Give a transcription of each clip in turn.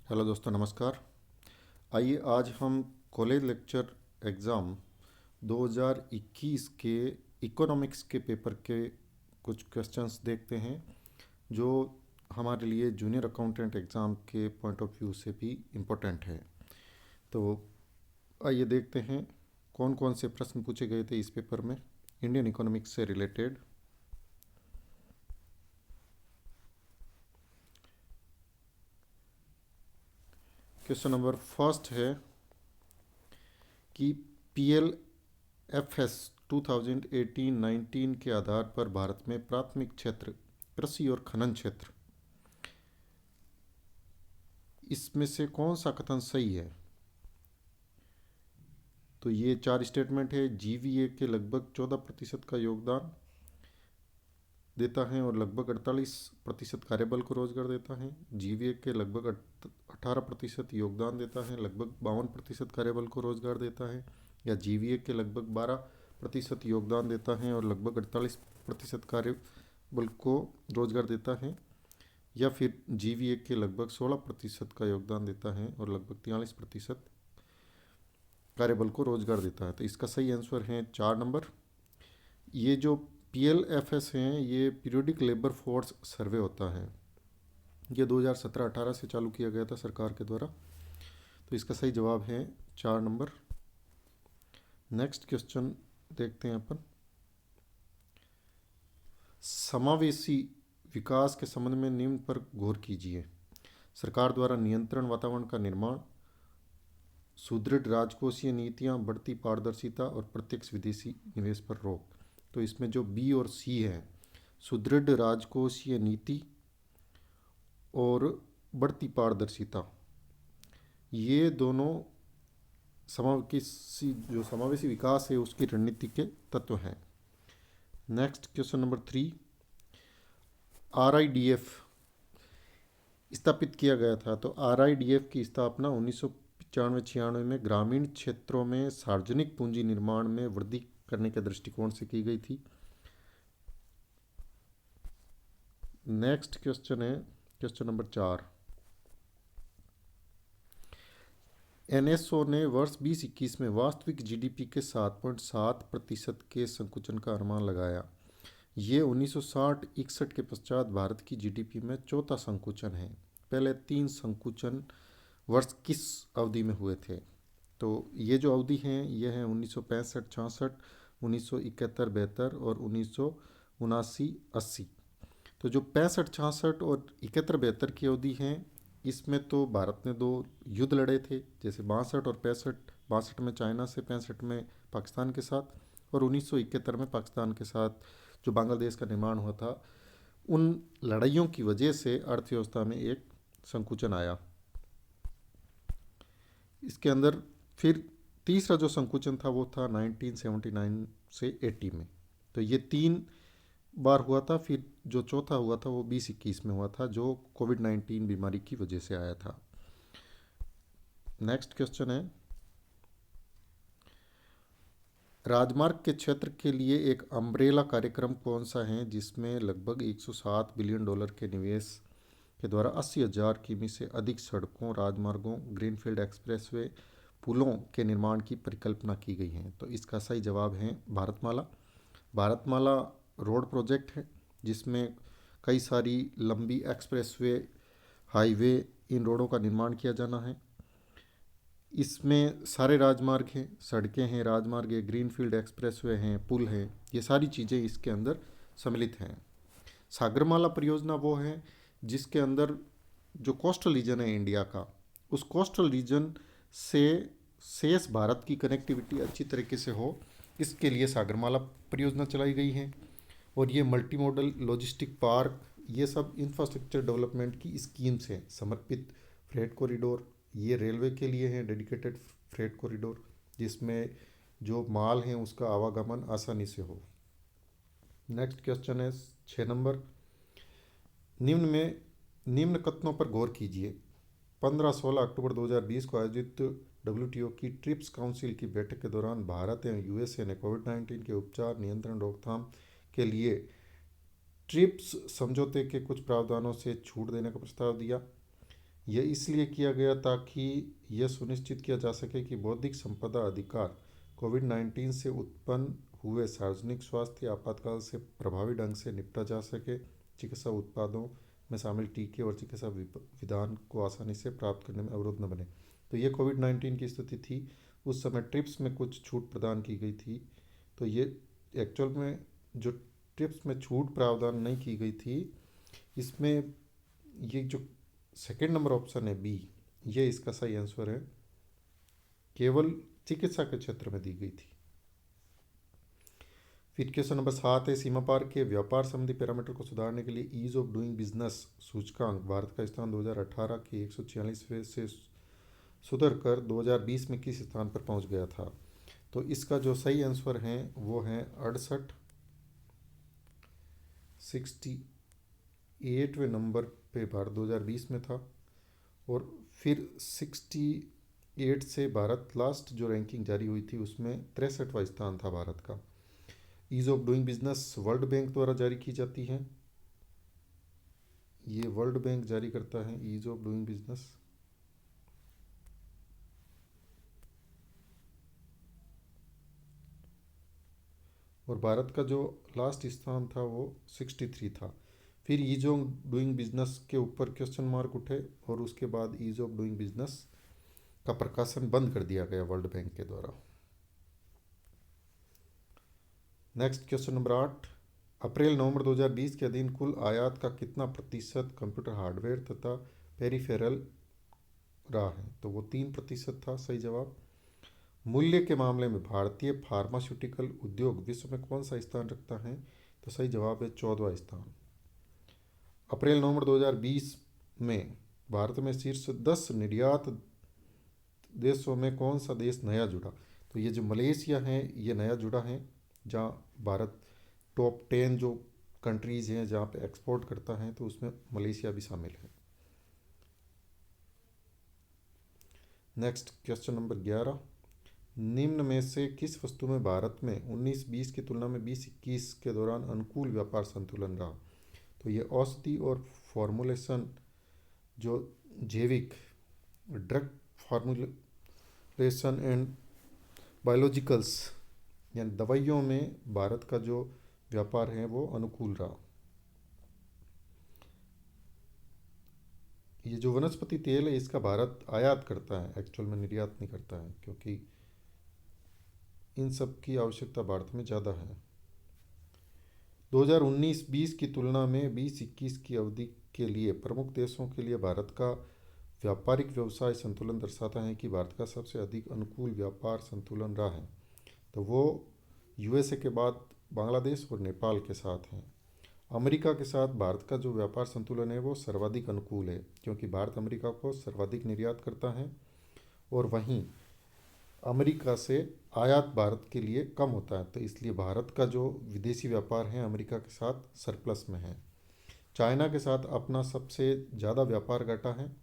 Hello दोस्तों, नमस्कार। आइए आज हम कॉलेज लेक्चर एग्ज़ाम 2021 के इकोनॉमिक्स के पेपर के कुछ क्वेश्चंस देखते हैं जो हमारे लिए जूनियर अकाउंटेंट एग्ज़ाम के पॉइंट ऑफ व्यू से भी इम्पोर्टेंट है। तो आइए देखते हैं कौन कौन से प्रश्न पूछे गए थे इस पेपर में इंडियन इकोनॉमिक्स से रिलेटेड। क्वेश्चन नंबर फर्स्ट है कि PLFS 2018-19 के आधार पर भारत में प्राथमिक क्षेत्र कृषि और खनन क्षेत्र, इसमें से कौन सा कथन सही है? तो ये चार स्टेटमेंट है। GVA के लगभग 14% का योगदान देता है और लगभग 48% कार्यबल को रोजगार देता है। GVA के लगभग 18% योगदान देता है, लगभग 52% कार्यबल को रोजगार देता है। या GVA के लगभग 12% योगदान देता है और लगभग 48% कार्यबल को रोजगार देता है। या फिर GVA के लगभग 16% का योगदान देता है और लगभग 43% कार्यबल को रोजगार देता है। तो इसका सही आंसर है 4 नंबर। ये जो PLFS हैं ये पीरियोडिक लेबर फोर्स सर्वे होता है। ये 2017-18 से चालू किया गया था सरकार के द्वारा। तो इसका सही जवाब है 4 नंबर। नेक्स्ट क्वेश्चन देखते हैं अपन। समावेशी विकास के संबंध में निम्न पर गौर कीजिए। सरकार द्वारा नियंत्रण वातावरण का निर्माण, सुदृढ़ राजकोषीय नीतियां, बढ़ती पारदर्शिता और प्रत्यक्ष विदेशी निवेश पर रोक। तो इसमें जो B और C है, सुदृढ़ राजकोषीय नीति और बढ़ती पारदर्शिता, ये दोनों समावेशी विकास है उसकी रणनीति के तत्व हैं। Next question number 3। RIDF स्थापित किया गया था। तो RIDF की स्थापना 1995-96 में ग्रामीण क्षेत्रों में सार्वजनिक पूंजी निर्माण में वृद्धि करने के दृष्टिकोण से की गई थी। नेक्स्ट क्वेश्चन है क्वेश्चन नंबर 4। NSO ने वर्ष 2021 में वास्तविक GDP के 7.7% के संकुचन का अनुमान लगाया। ये 1960-61 के पश्चात भारत की GDP में चौथा संकुचन है। पहले 3 संकुचन वर्ष किस अवधि में हुए थे? तो ये जो अवधि हैं ये हैं 1965-66, 1971-72 और 1979-80। तो जो 65-66 और 71-72 की अवधि हैं इसमें तो भारत ने 2 युद्ध लड़े थे, जैसे 62 और 65। 62 में चाइना से, 65 में पाकिस्तान के साथ और 1971 में पाकिस्तान के साथ जो बांग्लादेश का निर्माण हुआ था। उन लड़ाइयों की वजह से अर्थव्यवस्था में एक संकुचन आया। इसके अंदर फिर तीसरा जो संकुचन था वो था 1979 से 80 में। तो ये 3 बार हुआ था। फिर जो चौथा हुआ था वो 2021 में हुआ था, जो कोविड-19 बीमारी की वजह से आया था। नेक्स्ट क्वेश्चन है, राजमार्ग के क्षेत्र के लिए एक अम्ब्रेला कार्यक्रम कौन सा है जिसमें लगभग 107 बिलियन डॉलर के निवेश के द्वारा 80,000 किमी से अधिक सड़कों, राजमार्गों, ग्रीनफील्ड एक्सप्रेसवे, पुलों के निर्माण की परिकल्पना की गई है? तो इसका सही जवाब है भारतमाला। भारतमाला रोड प्रोजेक्ट है जिसमें कई सारी लंबी एक्सप्रेसवे, हाईवे, इन रोडों का निर्माण किया जाना है। इसमें सारे राजमार्ग हैं, सड़कें हैं, राजमार्ग है, ग्रीनफील्ड एक्सप्रेसवे हैं, पुल हैं, ये सारी चीज़ें इसके अंदर सम्मिलित हैं। सागरमाला परियोजना वो है जिसके अंदर जो कोस्टल रीजन है इंडिया का, उस कोस्टल रीजन से शेष भारत की कनेक्टिविटी अच्छी तरीके से हो, इसके लिए सागरमाला परियोजना चलाई गई है। और ये मल्टी मॉडल लॉजिस्टिक पार्क, ये सब इंफ्रास्ट्रक्चर डेवलपमेंट की स्कीम्स हैं। समर्पित फ्रेट कॉरिडोर, ये रेलवे के लिए है डेडिकेटेड फ्रेट कॉरिडोर, जिसमें जो माल है उसका आवागमन आसानी से हो। नेक्स्ट क्वेश्चन है 6 नंबर। निम्न कथनों पर गौर कीजिए। 15-16 अक्टूबर 2020 को आयोजित WTO की ट्रिप्स काउंसिल की बैठक के दौरान भारत एवं USA ने कोविड-19 के उपचार, नियंत्रण, रोकथाम के लिए ट्रिप्स समझौते के कुछ प्रावधानों से छूट देने का प्रस्ताव दिया। यह इसलिए किया गया ताकि यह सुनिश्चित किया जा सके कि बौद्धिक संपदा अधिकार कोविड-19 से उत्पन्न हुए सार्वजनिक स्वास्थ्य आपातकाल से प्रभावी ढंग से निपटा जा सके, चिकित्सा उत्पादों में शामिल टीके और चिकित्सा विधान को आसानी से प्राप्त करने में अवरोध न बने। तो ये कोविड-19 की स्थिति थी। उस समय ट्रिप्स में कुछ छूट प्रदान की गई थी। तो ये एक्चुअल में जो ट्रिप्स में छूट प्रावधान नहीं की गई थी, इसमें ये जो सेकेंड नंबर ऑप्शन है बी, ये इसका सही आंसर है, केवल चिकित्सा के क्षेत्र में दी गई थी। फिर क्वेश्चन नंबर 7 है, सीमा पार के व्यापार संबंधी पैरामीटर को सुधारने के लिए ईज ऑफ डूइंग बिजनेस सूचकांक भारत का स्थान 2018 के 146वें से सुधर कर 2020 में किस स्थान पर पहुंच गया था। तो इसका जो सही आंसर है वो है 68वें नंबर पे भारत 2020 में था। और फिर 68 से भारत लास्ट जो रैंकिंग जारी हुई थी उसमें 63वां स्थान था भारत का। Ease of doing business world bank द्वारा जारी की जाती है। ये वर्ल्ड बैंक जारी करता है ईज ऑफ डूइंग बिजनेस। और भारत का जो लास्ट स्थान था वो 63 था। फिर ईज ऑफ डूइंग बिजनेस के ऊपर क्वेश्चन मार्क उठे और उसके बाद ईज ऑफ डूइंग बिजनेस का प्रकाशन बंद कर दिया गया वर्ल्ड बैंक के द्वारा। नेक्स्ट क्वेश्चन नंबर 8, अप्रैल नवंबर 2020 के अधीन कुल आयात का कितना प्रतिशत कंप्यूटर हार्डवेयर तथा पेरिफेरल रहा है। तो वो 3% था सही जवाब। मूल्य के मामले में भारतीय फार्मास्यूटिकल उद्योग विश्व में कौन सा स्थान रखता है। तो सही जवाब है 14वां स्थान। अप्रैल नवंबर 2020 में भारत में शीर्ष 10 निर्यात देशों में कौन सा देश नया जुड़ा। तो ये जो मलेशिया है ये नया जुड़ा है, जहाँ भारत टॉप 10 जो कंट्रीज़ हैं जहाँ पे एक्सपोर्ट करता है तो उसमें मलेशिया भी शामिल है। नेक्स्ट क्वेश्चन नंबर 11, निम्न में से किस वस्तु में भारत में 19-20 की तुलना में 20-21 के दौरान अनुकूल व्यापार संतुलन रहा। तो ये औषधि और फॉर्मुलेशन जो जैविक ड्रग फॉर्मुलेशन एंड बायोलॉजिकल्स यानी दवाइयों में भारत का जो व्यापार है वो अनुकूल रहा। ये जो वनस्पति तेल है इसका भारत आयात करता है, एक्चुअल में निर्यात नहीं करता है, क्योंकि इन सब की आवश्यकता भारत में ज़्यादा है। 2019-20 की तुलना में 20-21 की अवधि के लिए प्रमुख देशों के लिए भारत का व्यापारिक व्यवसाय संतुलन दर्शाता है कि भारत का सबसे अधिक अनुकूल व्यापार संतुलन रहा है। तो वो यूएसए के बाद बांग्लादेश और नेपाल के साथ हैं। अमेरिका के साथ भारत का जो व्यापार संतुलन है वो सर्वाधिक अनुकूल है, क्योंकि भारत अमेरिका को सर्वाधिक निर्यात करता है और वहीं अमेरिका से आयात भारत के लिए कम होता है। तो इसलिए भारत का जो विदेशी व्यापार है अमेरिका के साथ सरप्लस में है। चाइना के साथ अपना सबसे ज़्यादा व्यापार घटा है।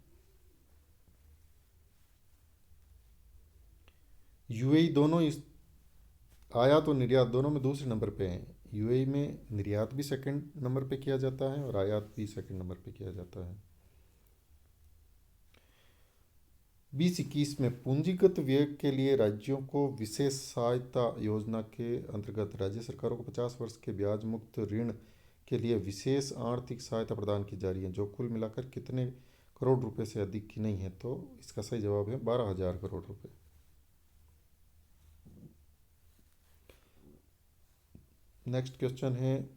यूएई दोनों इस आयात और निर्यात दोनों में दूसरे नंबर पे हैं। यूएई में निर्यात भी सेकंड नंबर पे किया जाता है और आयात भी सेकंड नंबर पे किया जाता है। 20-21 में पूंजीगत व्यय के लिए राज्यों को विशेष सहायता योजना के अंतर्गत राज्य सरकारों को 50 वर्ष के ब्याज मुक्त ऋण के लिए विशेष आर्थिक सहायता प्रदान की जा रही है, जो कुल मिलाकर कितने करोड़ रुपए से अधिक की नहीं है। तो इसका सही जवाब है 12,000 करोड़ रुपए। नेक्स्ट क्वेश्चन है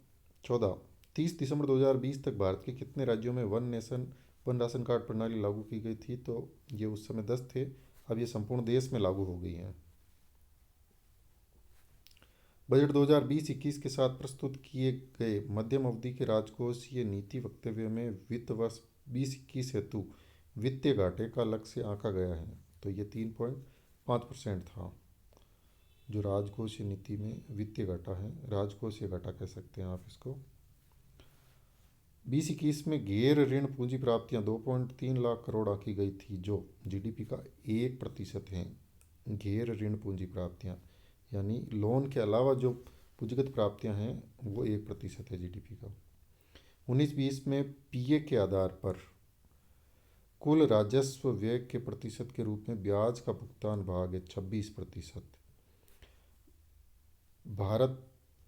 14, 30 दिसंबर 2020 तक भारत के कितने राज्यों में one nation one ration card प्रणाली लागू की गई थी। तो ये उस समय 10 थे, अब ये संपूर्ण देश में लागू हो गई हैं। बजट 2020-21 के साथ प्रस्तुत किए गए मध्यम अवधि के राजकोषीय नीति वक्तव्य में वित्त वर्ष 20-21 हेतु वित्तीय घाटे का लक्ष्य आंका गया है। तो ये 3.5% था, जो राजकोषीय नीति में वित्तीय घाटा है, राजकोषीय घाटा कह सकते हैं आप इसको। 20-21 में गैर ऋण पूंजी प्राप्तियां 2.3 लाख करोड़ आंकी गई थी, जो जीडीपी का 1% है। गैर ऋण पूंजी प्राप्तियां यानी लोन के अलावा जो पूंजीगत प्राप्तियां हैं वो 1% है जीडीपी का। 19-20 में पीए के आधार पर कुल राजस्व व्यय के प्रतिशत के रूप में ब्याज का भुगतान भाग है 26%। भारत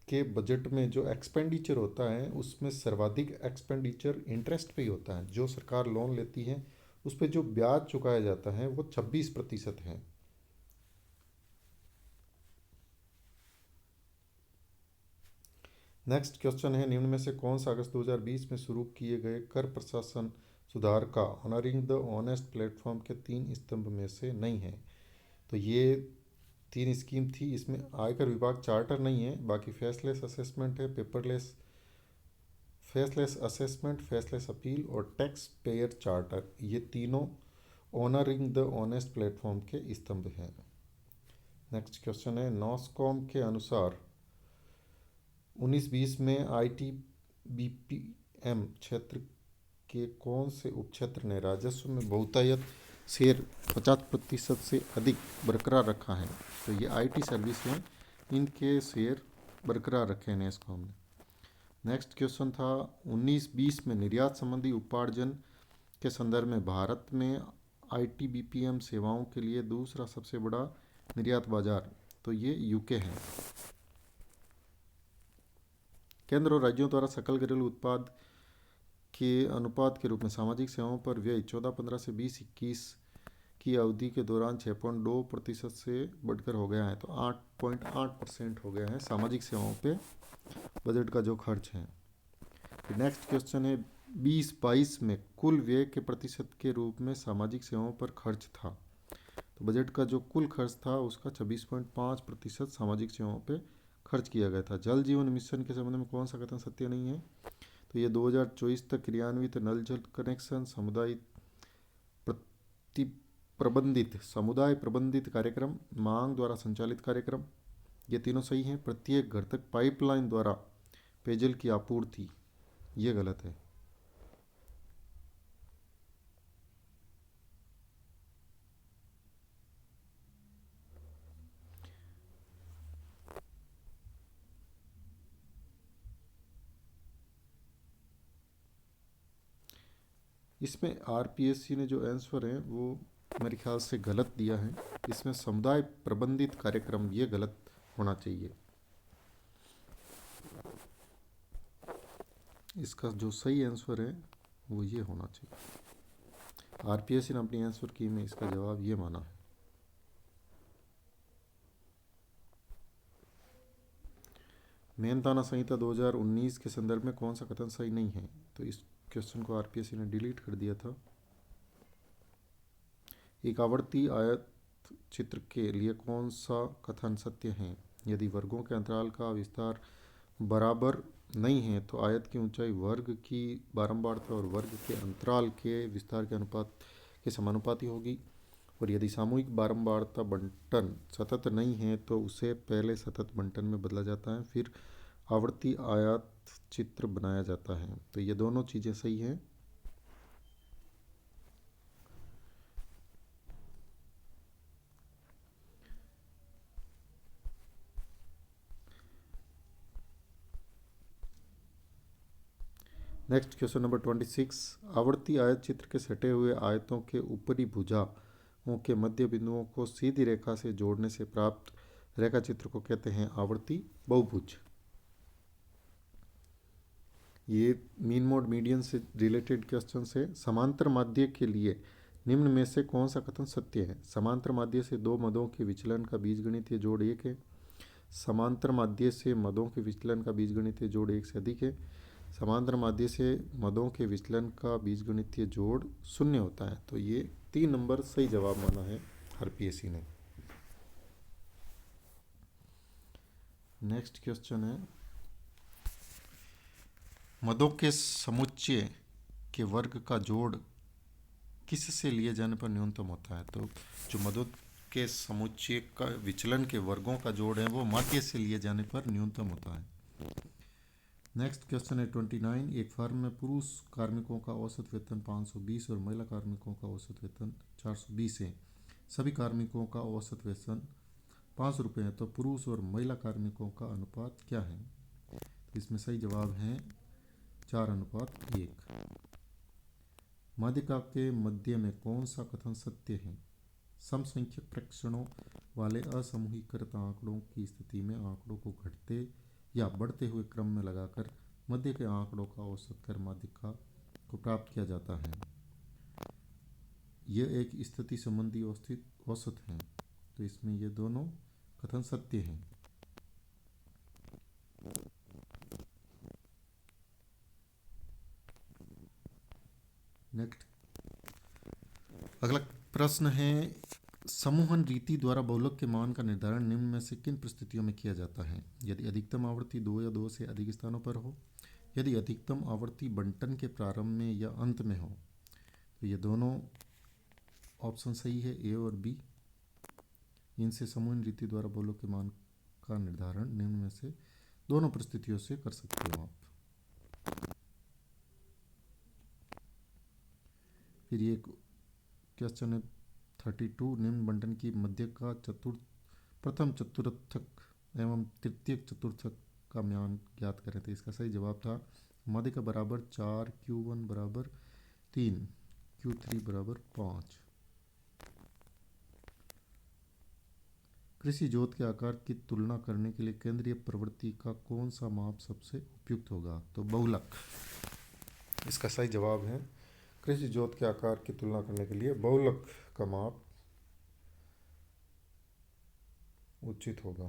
के बजट में जो एक्सपेंडिचर होता है उसमें सर्वाधिक एक्सपेंडिचर इंटरेस्ट पे ही होता है। जो सरकार लोन लेती है उस पर जो ब्याज चुकाया जाता है वो 26% है। नेक्स्ट क्वेश्चन है, निम्न में से कौन सा अगस्त 2020 में शुरू किए गए कर प्रशासन सुधार का ऑनरिंग द ऑनेस्ट प्लेटफॉर्म के 3 स्तंभ में से नहीं है? तो ये 3 स्कीम थी, इसमें आयकर विभाग चार्टर नहीं है, बाकी फेसलेस असेसमेंट है, paperless faceless assessment, faceless appeal और टैक्स पेयर चार्टर, ये तीनों ऑनरिंग द ऑनेस्ट प्लेटफॉर्म के स्तंभ हैं। नेक्स्ट क्वेश्चन है, नॉस्कॉम के अनुसार 19-20 में ITBPM क्षेत्र के कौन से उपक्षेत्र ने राजस्व में बहुतायत शेयर 50% से अधिक बरकरार रखा है? तो ये IT सर्विस हैं, इनके शेयर बरकरार रखे हैं नॉस्कॉम ने। नेक्स्ट क्वेश्चन था, 19-20 में निर्यात संबंधी उपार्जन के संदर्भ में भारत में ITBPM सेवाओं के लिए दूसरा सबसे बड़ा निर्यात बाजार, तो ये UK है। केंद्र और राज्यों द्वारा सकल घरेलू उत्पाद के अनुपात के रूप में सामाजिक सेवाओं पर व्यय 14-15 से 20-21 की अवधि के दौरान 6.2% से बढ़कर हो गया है, तो 8.8% हो गया है सामाजिक सेवाओं पे बजट का जो खर्च है। नेक्स्ट क्वेश्चन है, 20-22 में कुल व्यय के प्रतिशत के रूप में सामाजिक सेवाओं पर खर्च था, तो बजट का जो कुल खर्च था उसका 26.5% सामाजिक सेवाओं पे खर्च किया गया था। जल जीवन मिशन के संबंध में कौन सा कथन सत्य नहीं है? तो ये 2024 तक क्रियान्वित नल जल कनेक्शन समुदाय प्रबंधित कार्यक्रम, मांग द्वारा संचालित कार्यक्रम, ये तीनों सही हैं। प्रत्येक घर तक पाइपलाइन द्वारा पेयजल की आपूर्ति, ये गलत है। इसमें RPSC ने जो आंसर है वो मेरे ख्याल से गलत दिया है। इसमें समुदाय प्रबंधित कार्यक्रम, ये गलत होना चाहिए। इसका जो सही आंसर है वो ये होना चाहिए। RPSC ने अपनी आंसर की में इसका जवाब ये माना है। मेहनताना संहिता 2019 के संदर्भ में कौन सा कथन सही नहीं है? तो इस क्वेश्चन को RPSC ने डिलीट कर दिया था। एक आवर्ती आयत चित्र के लिए कौन सा कथन सत्य है? यदि वर्गों के अंतराल का विस्तार बराबर नहीं है तो आयत की ऊंचाई वर्ग की बारंबारता और वर्ग के अंतराल के विस्तार के अनुपात के समानुपाती होगी। और यदि सामूहिक बारंबारता बंटन सतत नहीं है तो उसे पहले सतत बंटन में बदला जाता है, फिर आवर्ती आयत चित्र बनाया जाता है। तो ये दोनों चीज़ें सही हैं। नेक्स्ट क्वेश्चन नंबर 26, आवर्ती आयत चित्र के सटे हुए आयतों के ऊपरी भुजाओं के मध्य बिंदुओं को सीधी रेखा से जोड़ने से प्राप्त रेखा चित्र को कहते हैं आवर्ती बहुभुज। ये मीन मोड मीडियन से रिलेटेड क्वेश्चन है। समांतर माध्य के लिए निम्न में से कौन सा कथन सत्य है? समांतर माध्य से दो मदों के विचलन का बीजगणितीय जोड़ 1 है। समांतर माध्य से मदों के विचलन का बीजगणितीय जोड़ 1 से अधिक है। समांतर माध्य से मदों के विचलन का बीजगणितीय जोड़ 0 होता है। तो ये 3 नंबर सही जवाब माना है RPSC ने। नेक्स्ट क्वेश्चन है, मदों के समुच्चय के वर्ग का जोड़ किस से लिए जाने पर न्यूनतम होता है? तो जो मदों के समुच्चय का विचलन के वर्गों का जोड़ है वो माध्य से लिए जाने पर न्यूनतम होता है। नेक्स्ट क्वेश्चन है 29, एक फर्म में पुरुष कार्मिकों का औसत वेतन 520 और महिला कार्मिकों का औसत वेतन 420 है। सभी कार्मिकों का औसत वेतन 500 रुपये है, तो पुरुष और महिला कार्मिकों का अनुपात क्या है? इसमें सही जवाब है 4:1। माध्यिका के मध्य में कौन सा कथन सत्य है? समसंख्यक प्रेक्षणों वाले असमूहीकृत आंकड़ों की स्थिति में आंकड़ों को घटते या बढ़ते हुए क्रम में लगाकर मध्य के आंकड़ों का औसत कर माध्यिका को प्राप्त किया जाता है। यह एक स्थिति संबंधी औसत है, तो इसमें ये दोनों कथन सत्य हैं। नेक्स्ट अगला प्रश्न है, समूहन रीति द्वारा बहुलक के मान का निर्धारण निम्न में से किन परिस्थितियों में किया जाता है? यदि अधिकतम आवृत्ति 2 या 2 से अधिक स्थानों पर हो, यदि अधिकतम आवृत्ति बंटन के प्रारंभ में या अंत में हो। तो ये दोनों ऑप्शन सही है, ए और बी। इनसे समूहन रीति द्वारा बहुलक के मान का निर्धारण निम्न में से दोनों परिस्थितियों से कर सकते हो आप। फिर ये क्वेश्चन है 32, निम्न बंटन की मध्य का प्रथम चतुर्थक एवं तृतीय चतुर्थक का मान ज्ञात करें। तो इसका सही जवाब था मध्य का बराबर 4, Q1 बराबर 3, Q3 बराबर 5। कृषि जोत के आकार की तुलना करने के लिए केंद्रीय प्रवृत्ति का कौन सा माप सबसे उपयुक्त होगा? तो बहुलक इसका सही जवाब है। कृषि जोत के आकार की तुलना करने के लिए बहुलक का माप उचित होगा।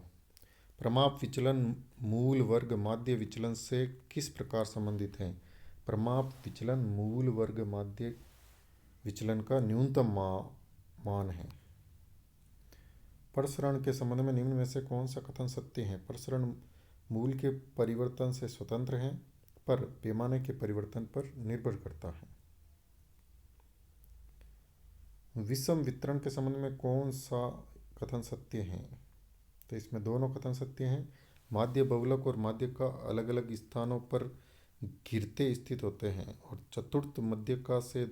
प्रमाप विचलन मूल वर्ग माध्य विचलन से किस प्रकार संबंधित है? प्रमाप विचलन मूल वर्ग माध्य विचलन का न्यूनतम मान है। प्रसरण के संबंध में निम्न में से कौन सा कथन सत्य है? प्रसरण मूल के परिवर्तन से स्वतंत्र है, पर पैमाने के परिवर्तन पर निर्भर करता है। विषम वितरण के संबंध में कौन सा कथन सत्य है? तो इसमें दोनों कथन सत्य हैं। माध्य बहुलक और माध्य का अलग अलग स्थानों पर गिरते स्थित होते हैं और चतुर्थ मध्य का से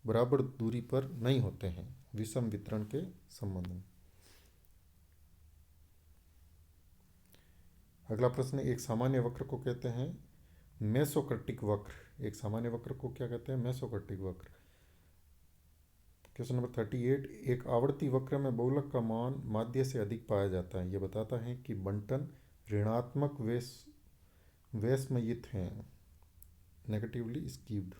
बराबर दूरी पर नहीं होते हैं विषम वितरण के संबंध में। अगला प्रश्न, एक सामान्य वक्र को कहते हैं मेसोक्रेटिक वक्र। एक सामान्य वक्र को क्या कहते हैं? मेसोक्रेटिक वक्र। क्वेश्चन नंबर 38, एक आवर्ती वक्र में बहुलक का मान माध्य से अधिक पाया जाता है। यह बताता है कि बंटन ऋणात्मक वैषम्यित हैं, नेगेटिवली स्कीव्ड।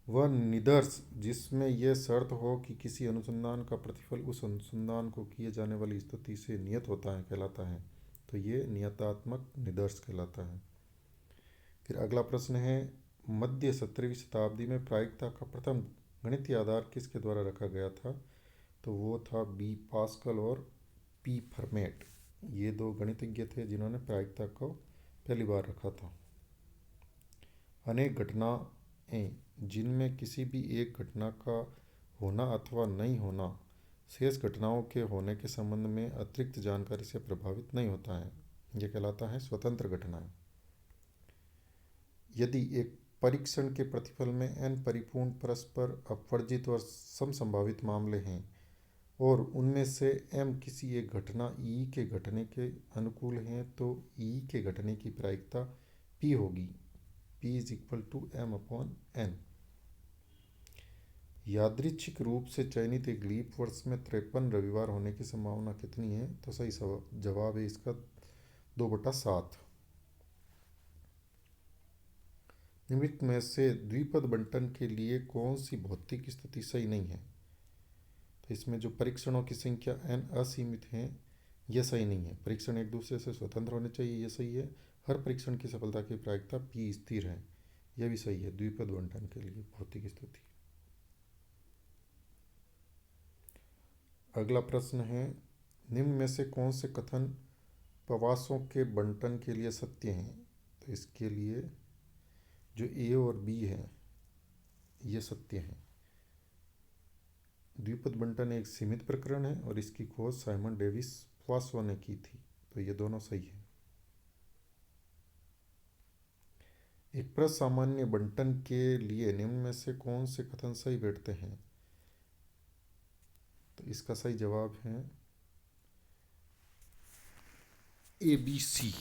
वह निष्कर्ष जिसमें यह शर्त हो कि किसी अनुसंधान का प्रतिफल उस अनुसंधान को किए जाने वाली स्थिति से नियत होता है कहलाता है। तो ये नियतात्मक निष्कर्ष कहलाता है। फिर अगला प्रश्न है, मध्य 17वीं शताब्दी में प्रायिकता का प्रथम गणितीय आधार किसके द्वारा रखा गया था? तो वो था बी पास्कल और पी फर्मेट। ये दो गणितज्ञ थे जिन्होंने प्रायिकता को पहली बार रखा था। अनेक घटनाएं जिनमें किसी भी एक घटना का होना अथवा नहीं होना शेष घटनाओं के होने के संबंध में अतिरिक्त जानकारी से प्रभावित नहीं होता है, यह कहलाता है स्वतंत्र घटनाएं। यदि एक परीक्षण के प्रतिफल में n परिपूर्ण परस्पर अपवर्जित और समसंभावित मामले हैं और उनमें से m किसी एक घटना E के घटने के अनुकूल हैं, तो E के घटने की प्रायिकता P होगी। P = m/n। यादृच्छिक रूप से चयनित एक लीप वर्ष में 53 रविवार होने की संभावना कितनी है? तो सही जवाब है इसका 2/7। निम्नलिखित में से द्विपद बंटन के लिए कौन सी भौतिक स्थिति सही नहीं है? तो इसमें जो परीक्षणों की संख्या n असीमित है, यह सही नहीं है। परीक्षण एक दूसरे से स्वतंत्र होने चाहिए, यह सही है। हर परीक्षण की सफलता की प्रायिकता P स्थिर है, यह भी सही है द्विपद बंटन के लिए भौतिक स्थिति। अगला प्रश्न है, निम्न में से कौन से कथन प्रवासों के बंटन के लिए सत्य हैं? तो इसके लिए जो ए और बी है ये सत्य है। द्विपद बंटन एक सीमित प्रकरण है और इसकी खोज साइमन डेविस पॉसो ने की थी, तो ये दोनों सही है। एक प्रसामान्य बंटन के लिए निम्न में से कौन से कथन सही बैठते हैं? तो इसका सही जवाब है ABC।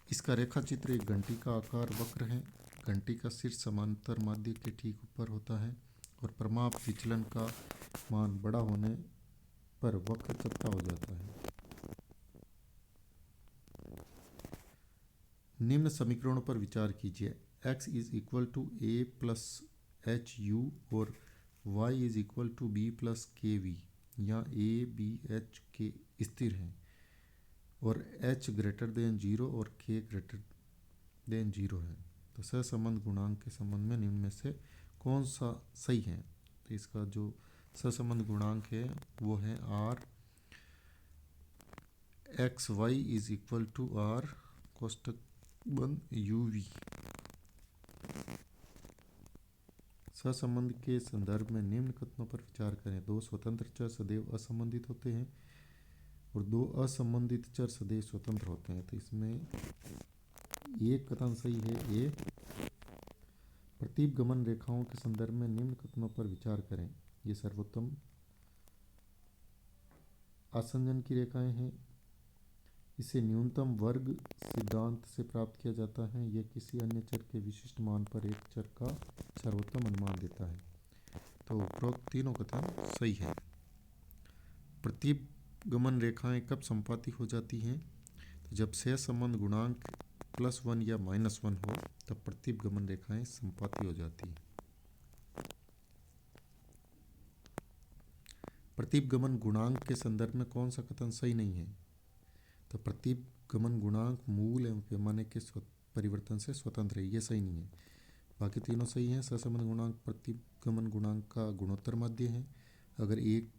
इसका रेखा चित्र एक घंटी का आकार वक्र है घंटी का शीर्ष समांतर माध्य के ठीक ऊपर होता है और परिमाप विचलन का मान बड़ा होने पर वक्र चपटा हो जाता है। निम्न समीकरणों पर विचार कीजिए। x is equal to A plus H U और y is equal to B plus K V. यहाँ ए बी एच के स्थिर हैं और h ग्रेटर देन 0 और k ग्रेटर देन 0 है। तो सहसंबंध गुणांक के संबंध में निम्न में से कौन सा सही है? तो इसका जो सहसंबंध गुणांक है वो है R X Y is equal to R कोष्टक बंद यू वी। सहसंबंध के संदर्भ में निम्न कथनों पर विचार करें। दो स्वतंत्र चर सदैव असंबंधित होते हैं और दो असंबंधित चर सदैव स्वतंत्र होते हैं। तो इसमें एक कथन सही है ए। प्रतीपगमन रेखाओं के संदर्भ में निम्न कथनों पर विचार करें। ये सर्वोत्तम आसंजन की रेखाएं हैं। इसे न्यूनतम वर्ग सिद्धांत से प्राप्त किया जाता है। यह किसी अन्य चर के विशिष्ट मान पर एक चर का सर्वोत्तम अनुमान देता है। तो उपरोक्त तीनों कथन सही है। प्रतीपगमन रेखाएं कब संपाती हो जाती हैं? तो जब सहसंबंध गुणांक +1 या -1 हो तब प्रतीपगमन रेखाएं संपाती हो जाती हैं। प्रतीपगमन गुणांक के संदर्भ में कौन सा कथन सही नहीं है? तो प्रतीपगमन गुणांक मूल एवं पैमाने के परिवर्तन से स्वतंत्र है, ये सही नहीं है। बाकी तीनों सही हैं। सहसंबंध गुणांक प्रतीपगमन गुणांक का गुणोत्तर माध्य है। अगर एक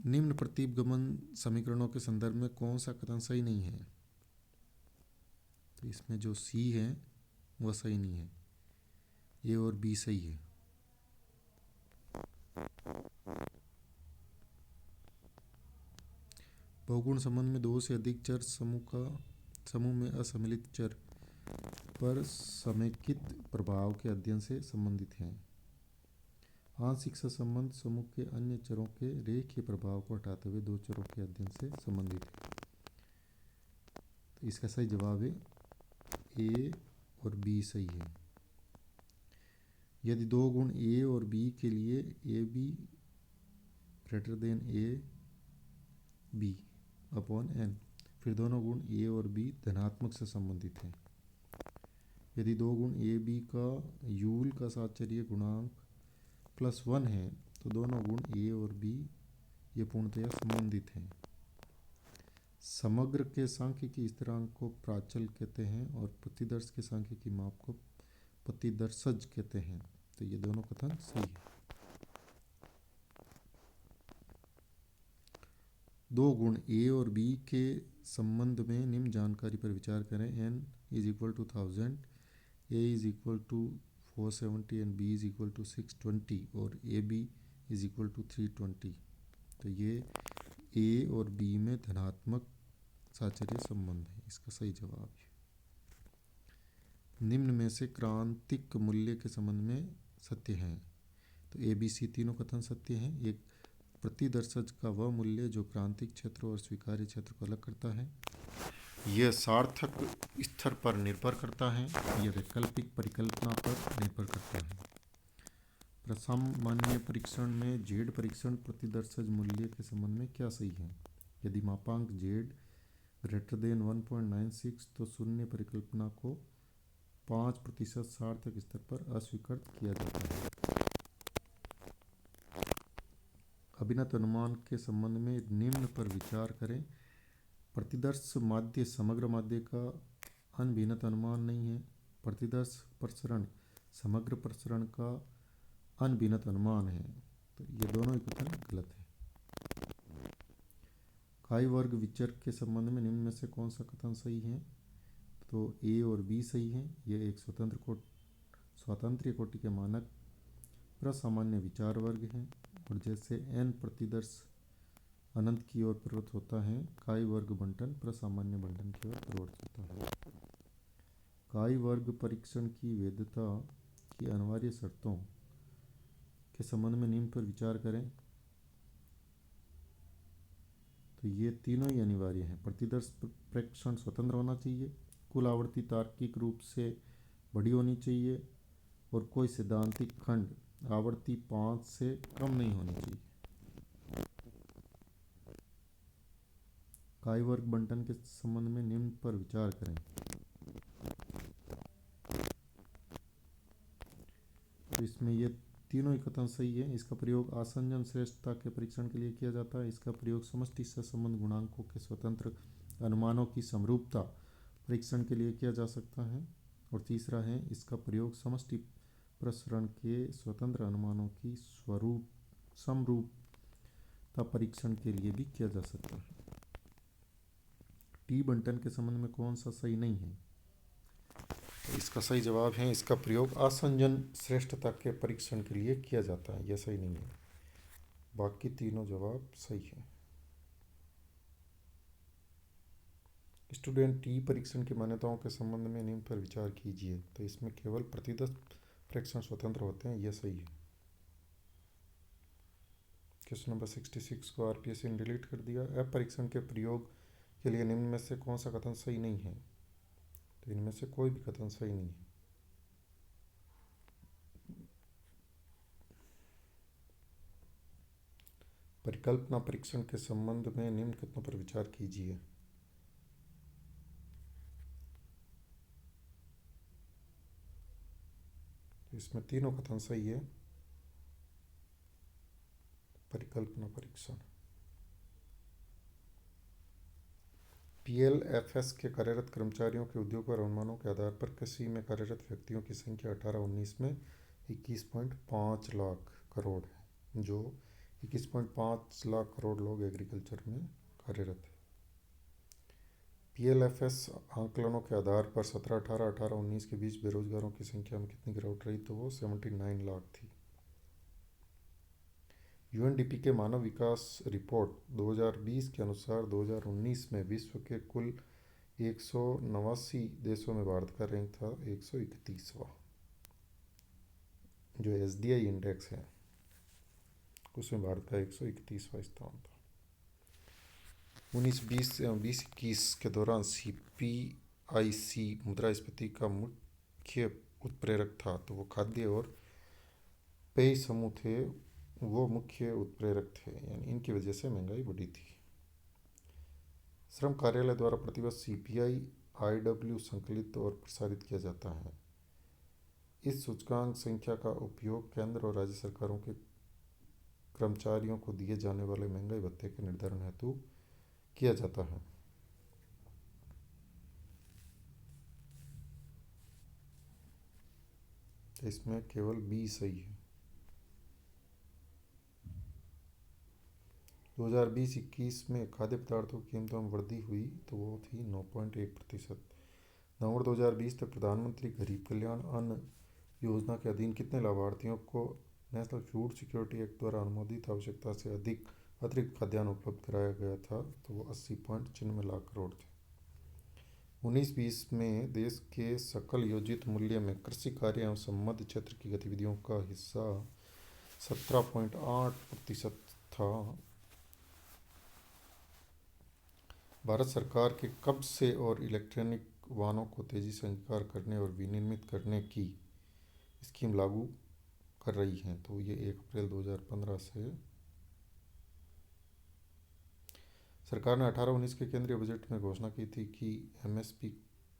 निम्न प्रतीपगमन समीकरणों के संदर्भ में कौन सा कथन सही नहीं है? तो इसमें जो सी है वह सही नहीं है, ए और बी सही है। बहुगुण संबंध में दो से अधिक चर समूह में असम्मिलित चर पर समेकित प्रभाव के अध्ययन से संबंधित हैं। आंशिक सहसंबंध समूह के अन्य चरों के रेखीय प्रभाव को हटाते हुए दो चरों के अध्ययन से संबंधित है। तो इसका सही जवाब है ए और बी सही है। यदि दो गुण ए और बी के लिए A B greater than A B upon N, फिर दोनों गुण ए और बी धनात्मक से संबंधित हैं। यदि दो गुण ए बी का यूल का साहचर्य गुणांक +1 है तो दोनों गुण ए और बी ये पूर्णतया संबंधित हैं। समग्र के सांख्यिकी स्थिरांक को प्राचल कहते हैं और प्रतिदर्श के सांख्यिकी माप को प्रतिदर्शज कहते हैं। तो ये दोनों कथन सही है। दो गुण ए और बी के संबंध में निम्न जानकारी पर विचार करें। n is equal to 1000, a is equal to 470 and b is equal to 620 और A B is equal to 320। तो ये ए और बी में धनात्मक साहचर्य संबंध है, इसका सही जवाब है। निम्न में से क्रांतिक मूल्य के संबंध में सत्य हैं। तो ए बी सी तीनों कथन सत्य हैं। एक प्रतिदर्शज का वह मूल्य जो क्रांतिक क्षेत्र और स्वीकार्य क्षेत्र को अलग करता है, यह सार्थक स्तर पर निर्भर करता है, यह वैकल्पिक परिकल्पना पर निर्भर करता है। प्रसामान्य परीक्षण में जेड परीक्षण प्रतिदर्शज मूल्य के संबंध में क्या सही है? यदि मापांक जेड ग्रेटर देन 1.96 तो शून्य परिकल्पना को 5% सार्थक स्तर पर अस्वीकृत किया जाता है। अभिनत अनुमान के संबंध में निम्न पर विचार करें। प्रतिदर्श माध्य समग्र माध्य का अनभिन्नत अनुमान नहीं है। प्रतिदर्श प्रसरण समग्र प्रसरण का अनभिन्नत अनुमान है। तो ये दोनों ही कथन गलत है। काई वर्ग विचर के संबंध में निम्न में से कौन सा कथन सही है? तो ए और बी सही है। यह एक स्वातंत्र्य कोटि के मानक प्रसामान्य विचार वर्ग हैं और जैसे n प्रतिदर्श अनंत की ओर प्रवृत्त होता है, काई वर्ग बंटन प्रसामान्य बंटन की ओर प्रवृत्त होता है। काई वर्ग परीक्षण की वैधता की अनिवार्य शर्तों के संबंध में निम्न पर विचार करें। तो ये तीनों ही अनिवार्य हैं। प्रतिदर्श प्रेक्षण स्वतंत्र होना चाहिए, कुल आवर्ती तार्किक रूप से बड़ी होनी चाहिए और कोई सैद्धांतिक खंड आवर्ती 5 से कम नहीं होनी चाहिए। काय वर्ग बंटन के संबंध में निम्न पर विचार करें। तो इसमें ये तीनों ही कथन सही है। इसका प्रयोग आसंजन श्रेष्ठता के परीक्षण के लिए किया जाता है। इसका प्रयोग समष्टि सहसंबंध गुणांकों के स्वतंत्र अनुमानों की समरूपता परीक्षण के लिए किया जा सकता है। और तीसरा है, इसका प्रयोग समष्टि प्रसरण के स्वतंत्र अनुमानों की समरूपता परीक्षण के लिए भी किया जा सकता है। टी बंटन के संबंध में कौन सा सही नहीं है? तो इसका सही जवाब है, इसका प्रयोग आसंजन श्रेष्ठता के परीक्षण के लिए किया जाता है। यह सही नहीं है। बाकी तीनों जवाब सही है। स्टूडेंट, टी परीक्षण की मान्यताओं के संबंध में निम्न पर विचार कीजिए। तो इसमें केवल प्रतिदर्श प्रेक्षण स्वतंत्र होते हैं। यह सही है। क्वेश्चन नंबर 66 को आरपीएस ने डिलीट कर दिया। एफ परीक्षण के प्रयोग के लिए निम्न में से कौन सा कथन सही नहीं है? तो इनमें से कोई भी कथन सही नहीं है। परिकल्पना परीक्षण के संबंध में निम्न कथनों पर विचार कीजिए। इसमें तीनों कथन सही है। परिकल्पना परीक्षण पीएलएफएस के कार्यरत कर्मचारियों के उद्योग और अनुमानों के आधार पर कृषि में कार्यरत व्यक्तियों की संख्या 18-19 में 21.5 लाख करोड़ है, जो 21.5 लाख करोड़ लोग एग्रीकल्चर में कार्यरत है। पीएलएफएस आंकलनों के आधार पर 17-18, 18-19 के बीच बेरोजगारों की संख्या में कितनी गिरावट रही? तो वो 79 लाख थी। यूएनडीपी के मानव विकास रिपोर्ट 2020 के अनुसार 2019 में विश्व के कुल 189 देशों में भारत का रैंक था 131वां। जो एसडीआई इंडेक्स है उसमें भारत का 131वां स्थान था। 19-20-20-21 के दौरान सीपीआईसी मुद्रास्फीति का मुख्य उत्प्रेरक था। तो वो खाद्य और पेय समूह थे, वो मुख्य उत्प्रेरक थे, यानी इनकी वजह से महंगाई बढ़ी थी। श्रम कार्यालय द्वारा प्रतिवर्ष सीपीआई आईडब्ल्यू संकलित और प्रसारित किया जाता है। इस सूचकांक संख्या का उपयोग केंद्र और राज्य सरकारों के कर्मचारियों को दिए जाने वाले महंगाई भत्ते के निर्धारण हेतु किया जाता है। इसमें केवल बी सही है। 2020-21 में खाद्य पदार्थों की कीमतों में वृद्धि हुई, तो वो थी 9.1%। नवंबर 2020 तक प्रधानमंत्री गरीब कल्याण अन्न योजना के अधीन कितने लाभार्थियों को नेशनल फूड सिक्योरिटी एक्ट द्वारा अनुमोदित आवश्यकता से अधिक अतिरिक्त खाद्यान्न उपलब्ध कराया गया था? तो वो 80.96 लाख करोड़ थे। 19-20 में देश के सकल योजित मूल्य में कृषि कार्य एवं संबद्ध क्षेत्र की गतिविधियों का हिस्सा 17.8% था। भारत सरकार के कब्ज से और इलेक्ट्रॉनिक वाहनों को तेजी से अंगीकार करने और विनिर्मित करने की स्कीम लागू कर रही है। तो ये 1 अप्रैल 2015 से सरकार ने 18-19 के केंद्रीय बजट में घोषणा की थी कि एमएसपी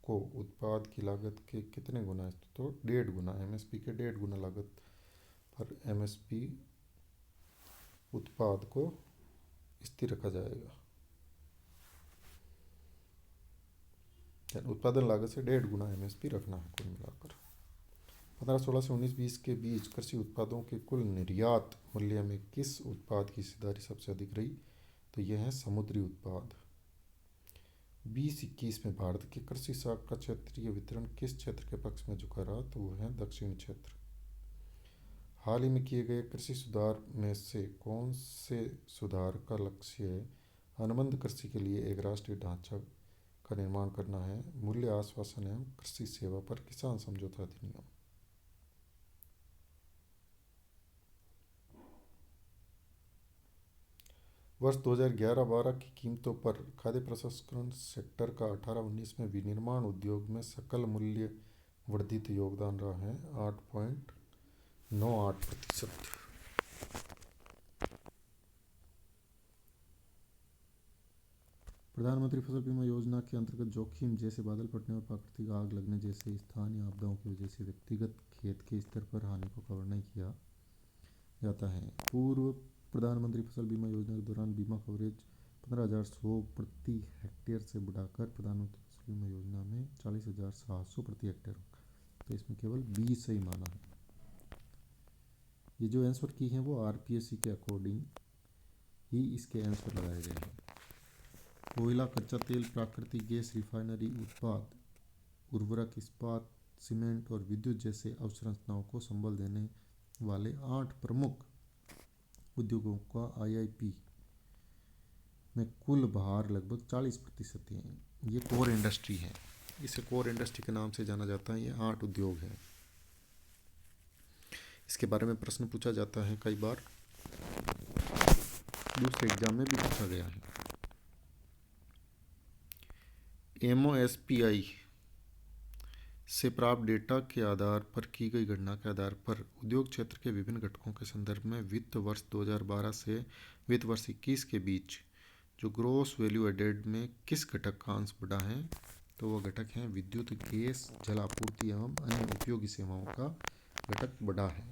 को उत्पाद की लागत के कितने गुना, तो 1.5 गुना, एमएसपी के 1.5 गुना लागत पर एमएसपी उत्पाद को स्थिर रखा जाएगा। उत्पादन लागत से 1.5 गुना एमएसपी रखना है कुल मिलाकर। 15-16 से 19-20 के बीच कृषि उत्पादों के कुल निर्यात मूल्य में किस उत्पाद की हिस्सेदारी सबसे अधिक रही? तो यह है समुद्री उत्पाद। 20-21 में भारत के कृषि साख का क्षेत्रीय वितरण किस क्षेत्र के पक्ष में झुका रहा? तो वह है दक्षिण क्षेत्र। हाल ही में किए गए कृषि सुधार में से कौन से सुधार का लक्ष्य अनुबंध कृषि के लिए एक राष्ट्रीय ढांचा का निर्माण करना है? मूल्य आश्वासन एवं कृषि सेवा पर किसान समझौता अधिनियम। वर्ष 2011-12 की कीमतों पर खाद्य प्रसंस्करण सेक्टर का 18-19 में विनिर्माण उद्योग में सकल मूल्य वर्धित योगदान रहा है 8.98%। प्रधानमंत्री फसल बीमा योजना के अंतर्गत जोखिम जैसे बादल फटने और प्राकृतिक आग लगने जैसे स्थानीय आपदाओं की वजह से व्यक्तिगत खेत के स्तर पर हानि को कवर नहीं किया जाता है। पूर्व प्रधानमंत्री फसल बीमा योजना के दौरान बीमा कवरेज 15,100 प्रति हेक्टेयर से बढ़ाकर प्रधानमंत्री फसल बीमा योजना में 40,700 प्रति हेक्टेयर होगा। तो इसमें केवल 20 ही माना है। ये जो आंसर की हैं वो आरपीएससी के अकॉर्डिंग ही इसके आंसर लगाए गए हैं। कोयला, कच्चा तेल, प्राकृतिक गैस, रिफाइनरी उत्पाद, उर्वरक, इस्पात, सीमेंट और विद्युत जैसे अवसंरचनाओं को संबल देने वाले 8 प्रमुख उद्योगों का आईआईपी में कुल भार लगभग 40% है। ये कोर इंडस्ट्री है, इसे कोर इंडस्ट्री के नाम से जाना जाता है। ये 8 उद्योग हैं। इसके बारे में प्रश्न पूछा जाता है, कई बार दूसरे एग्जाम में भी पूछा गया है। एमओएसपीआई से प्राप्त डेटा के आधार पर की गई गणना के आधार पर उद्योग क्षेत्र के विभिन्न घटकों के संदर्भ में वित्त वर्ष 2012 से वित्त वर्ष 21 के बीच जो ग्रोस वैल्यू एडेड में किस घटक का अंश बढ़ा है, तो वह घटक है विद्युत, गैस, जल आपूर्ति एवं अन्य उपयोगी सेवाओं का घटक बढ़ा है।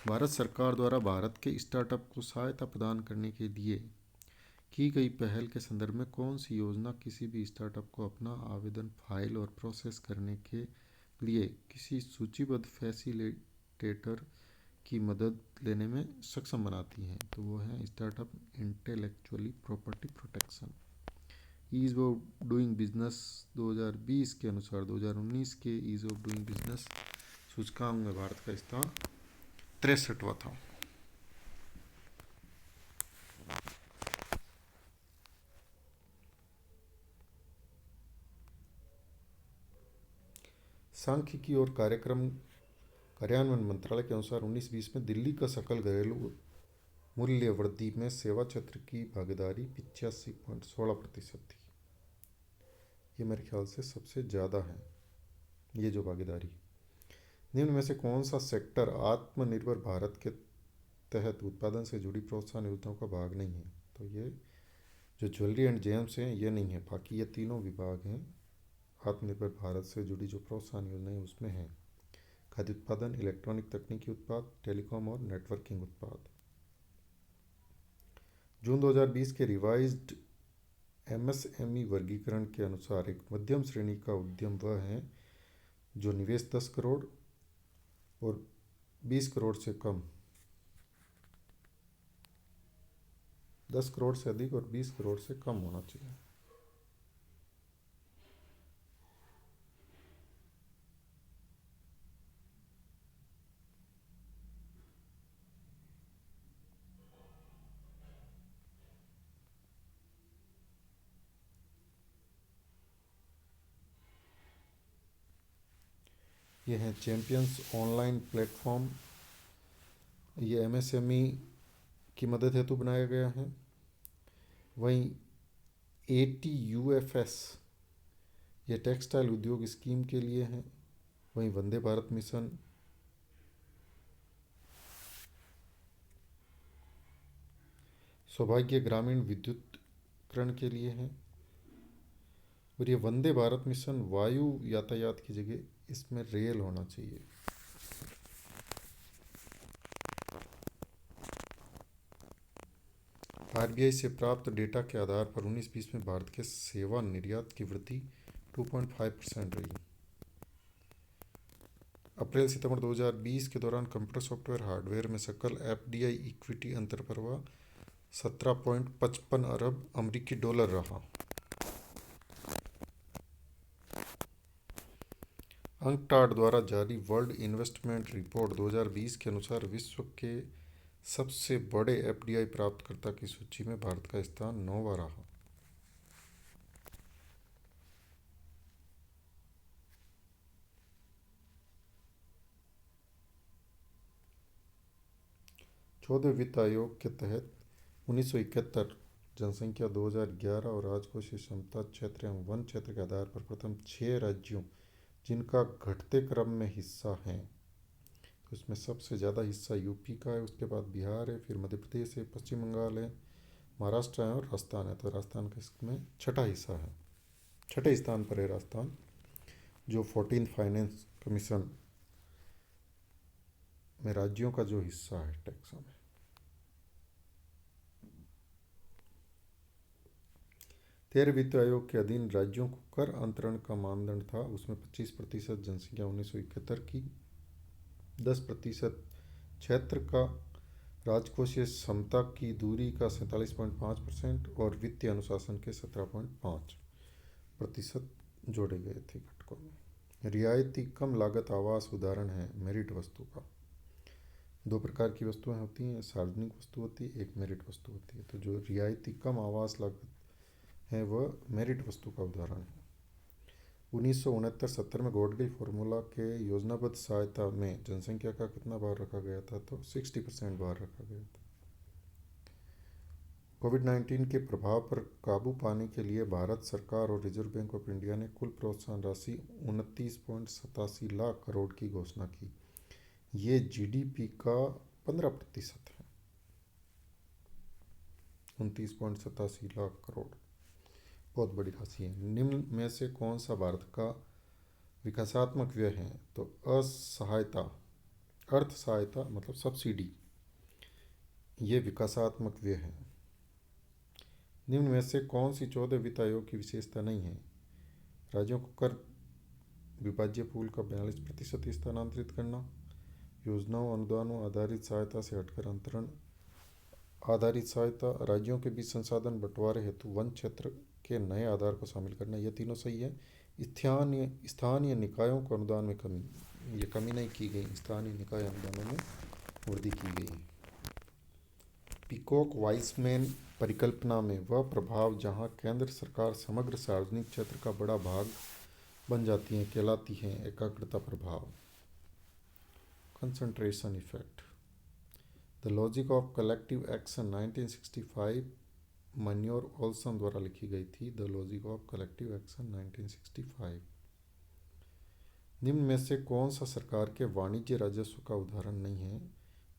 भारत सरकार द्वारा भारत के स्टार्टअप को सहायता प्रदान करने के लिए की गई पहल के संदर्भ में कौन सी योजना किसी भी स्टार्टअप को अपना आवेदन फाइल और प्रोसेस करने के लिए किसी सूचीबद्ध फैसिलिटेटर की मदद लेने में सक्षम बनाती है? तो वो है startup intellectually property protection. Ease of doing business 2020 के अनुसार 2019 के ईज ऑफ डूइंग बिजनेस सूचकांक में भारत का स्थान 63वां था। सांख्यिकी और कार्यक्रम कार्यान्वयन मंत्रालय के अनुसार 19-20 में दिल्ली का सकल घरेलू मूल्य वृद्धि में सेवा क्षेत्र की भागीदारी 85.16% थी। ये मेरे ख्याल से सबसे ज़्यादा है ये जो भागीदारी। निम्न में से कौन सा सेक्टर आत्मनिर्भर भारत के तहत उत्पादन से जुड़ी प्रोत्साहन योजनाओं का भाग नहीं है? तो ये जो ज्वेलरी एंड जेम्स हैं ये नहीं है, बाकी ये तीनों विभाग हैं आत्मनिर्भर भारत से जुड़ी जो प्रोत्साहन योजनाएं उसमें हैं। खाद्य उत्पादन, इलेक्ट्रॉनिक तकनीकी उत्पाद, टेलीकॉम और नेटवर्किंग उत्पाद। जून 2020 के रिवाइज्ड एमएसएमई वर्गीकरण के अनुसार एक मध्यम श्रेणी का उद्यम वह है जो निवेश 10 करोड़ और 20 करोड़ से कम, 10 करोड़ से अधिक और 20 करोड़ से कम होना चाहिए। ये है चैंपियंस ऑनलाइन प्लेटफॉर्म। ये एमएसएमई की मदद हेतु बनाया गया है। वहीं ATUFS ये टेक्सटाइल उद्योग स्कीम के लिए है। वहीं वंदे भारत मिशन सौभाग्य ग्रामीण विद्युतीकरण के लिए है। और ये वंदे भारत मिशन वायु यातायात की जगह इसमें रेल होना चाहिए। आरबीआई से प्राप्त डेटा के आधार पर 19-20 में भारत के सेवा निर्यात की वृद्धि 2.5% रही। अप्रैल सितंबर 2020 के दौरान कंप्यूटर सॉफ्टवेयर हार्डवेयर में सकल एफडीआई इक्विटी अंतर्प्रवाह 17.55 अरब अमेरिकी डॉलर रहा। अंकटाड द्वारा जारी वर्ल्ड इन्वेस्टमेंट रिपोर्ट 2020 के अनुसार विश्व के सबसे बड़े एफडीआई प्राप्तकर्ता की सूची में भारत का स्थान 9वां रहा। 14वें वित्त आयोग के तहत 1971 जनसंख्या 2011 और राजकोषीय क्षमता क्षेत्र एवं वन क्षेत्र के आधार पर प्रथम 6 राज्यों जिनका घटते क्रम में हिस्सा है, तो इसमें सबसे ज़्यादा हिस्सा यूपी का है, उसके बाद बिहार है, फिर मध्य प्रदेश है, पश्चिम बंगाल है, महाराष्ट्र है और राजस्थान है। तो राजस्थान का इसमें छठा हिस्सा है, छठे स्थान पर है राजस्थान, जो 14th फाइनेंस कमीशन में राज्यों का जो हिस्सा है टैक्स में। 13 वित्त आयोग के अधीन राज्यों को कर अंतरण का मानदंड था, उसमें 25% जनसंख्या 1971 की, 10% क्षेत्र का, राजकोषीय क्षमता की दूरी का 47.5% और वित्तीय अनुशासन के 17.5% जोड़े गए थे घटकों में। रियायती कम लागत आवास उदाहरण है मेरिट वस्तु का। दो प्रकार की वस्तुएं होती हैं, सार्वजनिक वस्तु होती है, एक मेरिट वस्तु होती है। तो जो रियायती कम आवास लागत है वह मेरिट वस्तु का उदाहरण है। 1969-70 में गॉडगिल फार्मूला के योजनाबद्ध सहायता में जनसंख्या का कितना भार रखा गया था, तो 60% भार रखा गया था। कोविड-19 के प्रभाव पर काबू पाने के लिए भारत सरकार और रिजर्व बैंक ऑफ इंडिया ने कुल प्रोत्साहन राशि 29.87 लाख करोड़ की घोषणा की। ये जीडीपी का 15% है। 29.87 लाख करोड़ बहुत बड़ी राशि है। निम्न में से कौन सा भारत का विकासात्मक व्यय है, तो असहायता, अर्थ सहायता मतलब सब्सिडी, ये विकासात्मक व्यय है। निम्न में से कौन सी 14 वित्त आयोग की विशेषता नहीं है, राज्यों को कर विभाज्य पूल का 42% स्थानांतरित करना, योजनाओं अनुदानों आधारित सहायता से हटकर अंतरण आधारित सहायता, राज्यों के बीच संसाधन बंटवारे हेतु वन क्षेत्र के नए आधार को शामिल करना, ये तीनों सही है। स्थानीय निकायों को अनुदान में कमी, ये कमी नहीं की गई, स्थानीय निकाय अनुदानों में वृद्धि की गई। पीकॉक वाइसमैन परिकल्पना में वह प्रभाव जहां केंद्र सरकार समग्र सार्वजनिक क्षेत्र का बड़ा भाग बन जाती है कहलाती है एकाग्रता प्रभाव, concentration effect. The logic of collective action 1965 Mancur Olson द्वारा लिखी गई थी। The logic of collective action 1965। निम्न में से कौन सा सरकार के वाणिज्य राजस्व का उदाहरण नहीं है,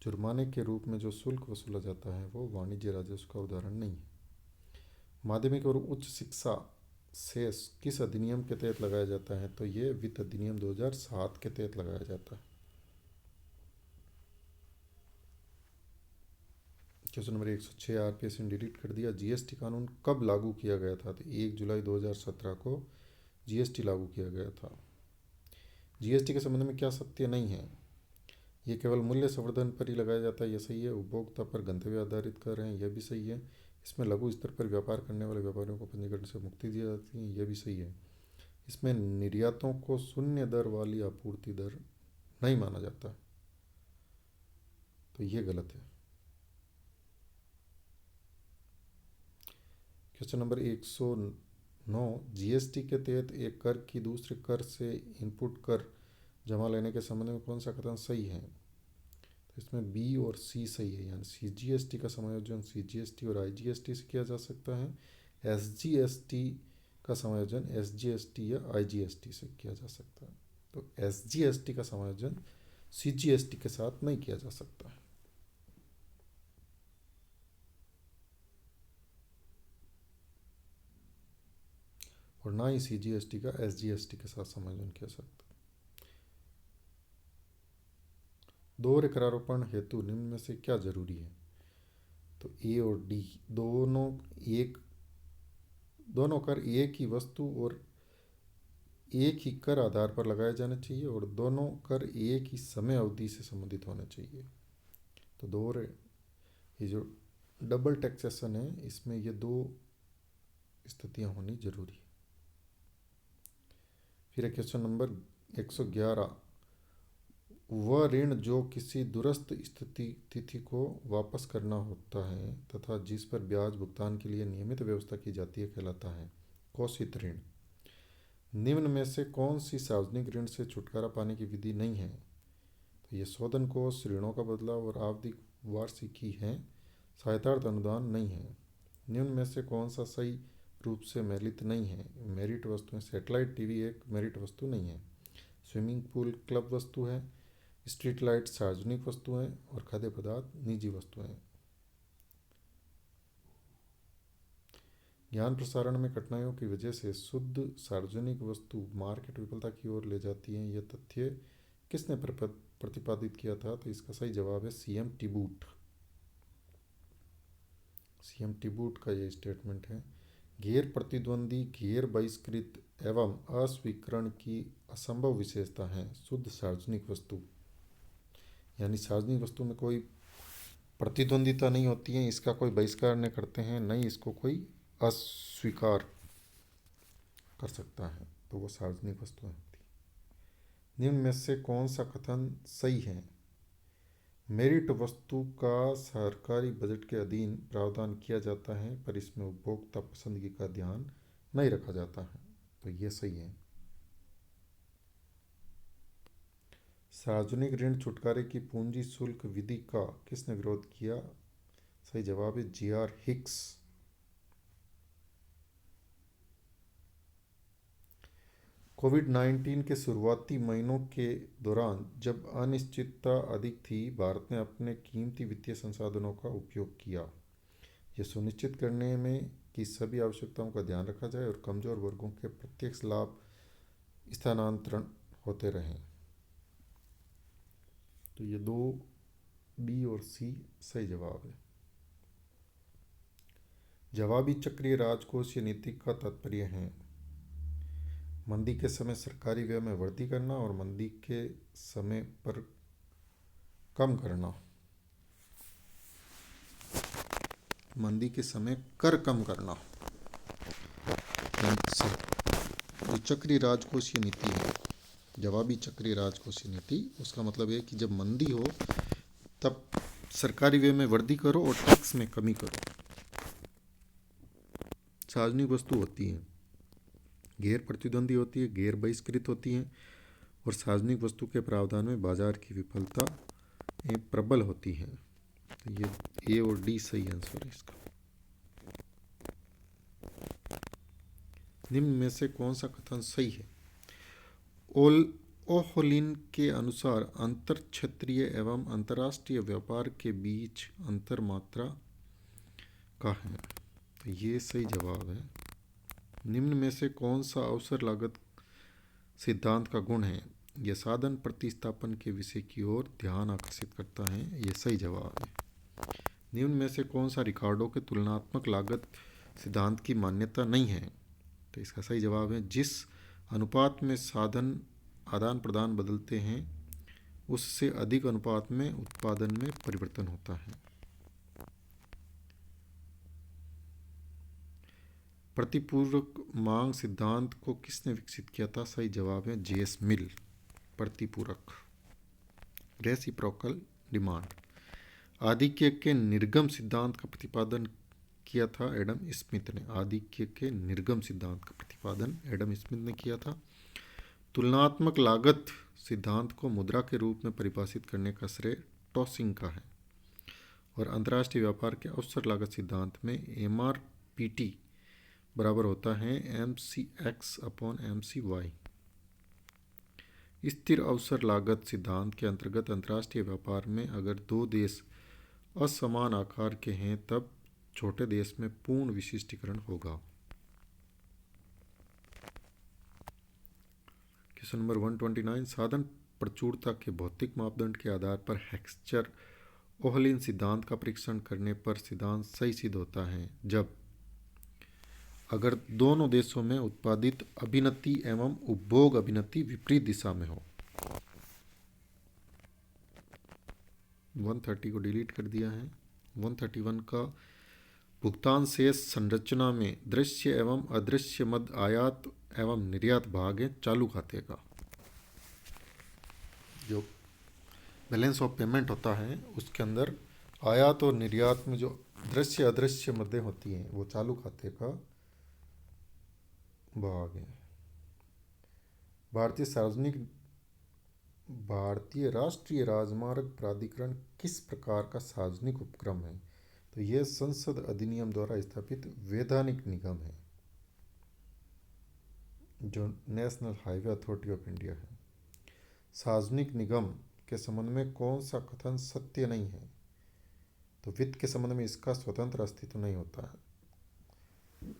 जुर्माने के रूप में जो शुल्क वसूला जाता है वो वाणिज्य राजस्व का उदाहरण नहीं है। माध्यमिक और उच्च शिक्षा सेस किस अधिनियम के तहत लगाया जाता है, तो ये वित्त अधिनियम 2007 के तहत लगाया जाता है। क्वेश्चन नंबर 106 आरपीएस ने डिलीट कर दिया। जीएसटी कानून कब लागू किया गया था, तो 1 जुलाई 2017 को जीएसटी लागू किया गया था। जीएसटी के संबंध में क्या सत्य नहीं है, ये केवल मूल्य संवर्धन पर ही लगाया जाता है, यह सही है। उपभोक्ता पर गंतव्य आधारित कर रहे हैं, यह भी सही है। इसमें लघु स्तर पर व्यापार करने वाले व्यापारियों को पंजीकरण से मुक्ति दी जाती है, यह भी सही है। इसमें निर्यातों को शून्य दर वाली आपूर्ति दर नहीं माना जाता, तो ये गलत है। क्वेश्चन नंबर 109 जीएसटी के तहत एक कर की दूसरे कर से इनपुट कर जमा लेने के संबंध में कौन सा कथन सही है, तो इसमें बी और सी सही है, यानी सीजीएसटी का समायोजन सीजीएसटी और आईजीएसटी से किया जा सकता है। एसजीएसटी का समायोजन एसजीएसटी या आईजीएसटी से किया जा सकता है। तो एसजीएसटी का समायोजन सीजीएसटी के साथ नहीं किया जा सकता है। और ना ही सीजीएसटी का एसजीएसटी के साथ समायोजन किया सकता है। दोहरे करारोपण हेतु निम्न में से क्या जरूरी है, तो ए और डी दोनों कर एक ही वस्तु और एक ही कर आधार पर लगाए जाने चाहिए और दोनों कर एक ही समय अवधि से संबंधित होने चाहिए। तो दोहरे, ये जो डबल टैक्सेशन है इसमें ये दो स्थितियां होनी जरूरी है। फिर क्वेश्चन नंबर 111 वह ऋण जो किसी दूरस्थ तिथि को वापस करना होता है तथा जिस पर ब्याज भुगतान के लिए नियमित व्यवस्था की जाती है कहलाता है कोषित ऋण। निम्न में से कौन सी सार्वजनिक ऋण से छुटकारा पाने की विधि नहीं है, तो ये शोधन कोष, ऋणों का बदलाव और आवधिक वार्षिकी हैं, सहायतार्थ अनुदान नहीं है। निम्न में से कौन सा सही रूप से मेलित नहीं है? मेरिट वस्तुएं, सैटेलाइट टीवी एक मेरिट वस्तु नहीं है। स्विमिंग पूल क्लब वस्तु है। स्ट्रीट लाइट सार्वजनिक वस्तुएं और खाद्य पदार्थ निजी वस्तुएं। ज्ञान प्रसारण में कठिनाइयों की वजह से शुद्ध सार्वजनिक वस्तु मार्केट विफलता की ओर ले जाती है, यह तथ्य किसने प्रतिपादित किया था? तो इसका सही जवाब है सीएम टिबूट। सीएम टिबूट का ये स्टेटमेंट है। गैर प्रतिद्वंदी, गैर बहिष्कृत एवं अस्वीकरण की असंभव विशेषता है शुद्ध सार्वजनिक वस्तु। यानी सार्वजनिक वस्तु में कोई प्रतिद्वंदिता नहीं होती है, इसका कोई बहिष्कार नहीं करते हैं, नहीं इसको कोई अस्वीकार कर सकता है, तो वो सार्वजनिक वस्तुएं होती है। निम्न में से कौन सा कथन सही है? मेरिट वस्तु का सरकारी बजट के अधीन प्रावधान किया जाता है, पर इसमें उपभोक्ता पसंदगी का ध्यान नहीं रखा जाता है, तो ये सही है। सार्वजनिक ऋण छुटकारे की पूंजी शुल्क विधि का किसने विरोध किया? सही जवाब है जी.आर. हिक्स। कोविड-19 के शुरुआती महीनों के दौरान जब अनिश्चितता अधिक थी, भारत ने अपने कीमती वित्तीय संसाधनों का उपयोग किया, यह सुनिश्चित करने में कि सभी आवश्यकताओं का ध्यान रखा जाए और कमजोर वर्गों के प्रत्यक्ष लाभ स्थानांतरण होते रहें। तो ये 2 बी और सी सही जवाब है। जवाबी चक्रीय राजकोषीय नीति का तात्पर्य है मंदी के समय सरकारी व्यय में वृद्धि करना और मंदी के समय पर कम करना। मंदी के समय कर कम करना। जो चक्रीय राजकोषीय नीति है, जवाबी चक्रीय राजकोषीय नीति, उसका मतलब है कि जब मंदी हो तब सरकारी व्यय में वृद्धि करो और टैक्स में कमी करो। सार्वजनिक वस्तु होती है, गैर प्रतिद्वंदी होती है, गैर बहिष्कृत होती है और सार्वजनिक वस्तु के प्रावधान में बाजार की विफलता प्रबल होती है। तो ये ए और डी सही आंसर है इसका। निम्न में से कौन सा कथन सही है? ओहोलिन के अनुसार अंतर क्षेत्रीय एवं अंतर्राष्ट्रीय व्यापार के बीच अंतर मात्रा का है, तो ये सही जवाब है। निम्न में से कौन सा अवसर लागत सिद्धांत का गुण है? यह साधन प्रतिस्थापन के विषय की ओर ध्यान आकर्षित करता है, ये सही जवाब है। निम्न में से कौन सा रिकार्डो के तुलनात्मक लागत सिद्धांत की मान्यता नहीं है? तो इसका सही जवाब है जिस अनुपात में साधन आदान प्रदान बदलते हैं उससे अधिक अनुपात में उत्पादन में परिवर्तन होता है। प्रतिपूरक मांग सिद्धांत को किसने विकसित किया था? सही जवाब है जे.एस. मिल। प्रतिपूरक, रेसिप्रोकल डिमांड। आधिक्य के निर्गम सिद्धांत का प्रतिपादन किया था एडम स्मिथ ने। आधिक्य के निर्गम सिद्धांत का प्रतिपादन एडम स्मिथ ने किया था। तुलनात्मक लागत सिद्धांत को मुद्रा के रूप में परिभाषित करने का श्रेय टॉसिंग का है। और अंतर्राष्ट्रीय व्यापार के अवसर लागत सिद्धांत में MRPT बराबर होता है MCX/MCY। स्थिर अवसर लागत सिद्धांत के अंतर्गत अंतर्राष्ट्रीय व्यापार में अगर 2 देश असमान आकार के हैं तब छोटे देश में पूर्ण विशिष्टीकरण होगा। क्वेश्चन नंबर 129, साधन प्रचुरता के भौतिक मापदंड के आधार पर हेक्स्चर-ओहलिन सिद्धांत का परीक्षण करने पर सिद्धांत सही सिद्ध होता है जब अगर दोनों देशों में उत्पादित अभिनति एवं उपभोग अभिनति विपरीत दिशा में हो। 130 को डिलीट कर दिया है। 131 का भुगतान शेष संरचना में दृश्य एवं अदृश्य मद आयात एवं निर्यात भाग है चालू खाते का। जो बैलेंस ऑफ पेमेंट होता है उसके अंदर आयात और निर्यात में जो दृश्य अदृश्य मदें होती हैं वो चालू खाते का भाग है। भारतीय सार्वजनिक भारतीय राष्ट्रीय राजमार्ग प्राधिकरण किस प्रकार का सार्वजनिक उपक्रम है? तो यह संसद अधिनियम द्वारा स्थापित वैधानिक निगम है जो national highway authority of India है। सार्वजनिक निगम के संबंध में कौन सा कथन सत्य नहीं है? तो वित्त के संबंध में इसका स्वतंत्र अस्तित्व नहीं होता है।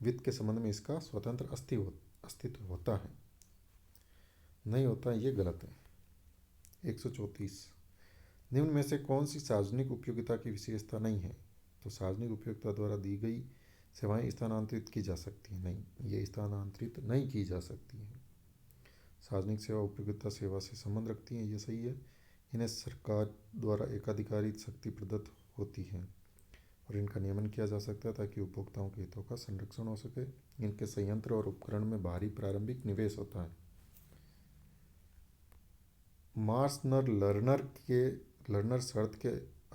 वित्त के संबंध में इसका स्वतंत्र अस्तित्व होता है, नहीं होता, ये गलत है। 134, निम्न में से कौन सी सार्वजनिक उपयोगिता की विशेषता नहीं है? तो सार्वजनिक उपयोगिता द्वारा दी गई सेवाएं स्थानांतरित की जा सकती हैं, नहीं, ये स्थानांतरित नहीं की जा सकती हैं। सार्वजनिक सेवा उपयोगिता सेवा से संबंध रखती हैं, ये सही है। इन्हें सरकार द्वारा एकाधिकार शक्ति प्रदत्त होती है और इनका नियमन किया जा सकता है ताकि उपभोक्ताओं के हितों का संरक्षण हो सके। इनके संयंत्र और उपकरण में भारी प्रारंभिक निवेश होता है। मार्शनर लर्नर शर्त के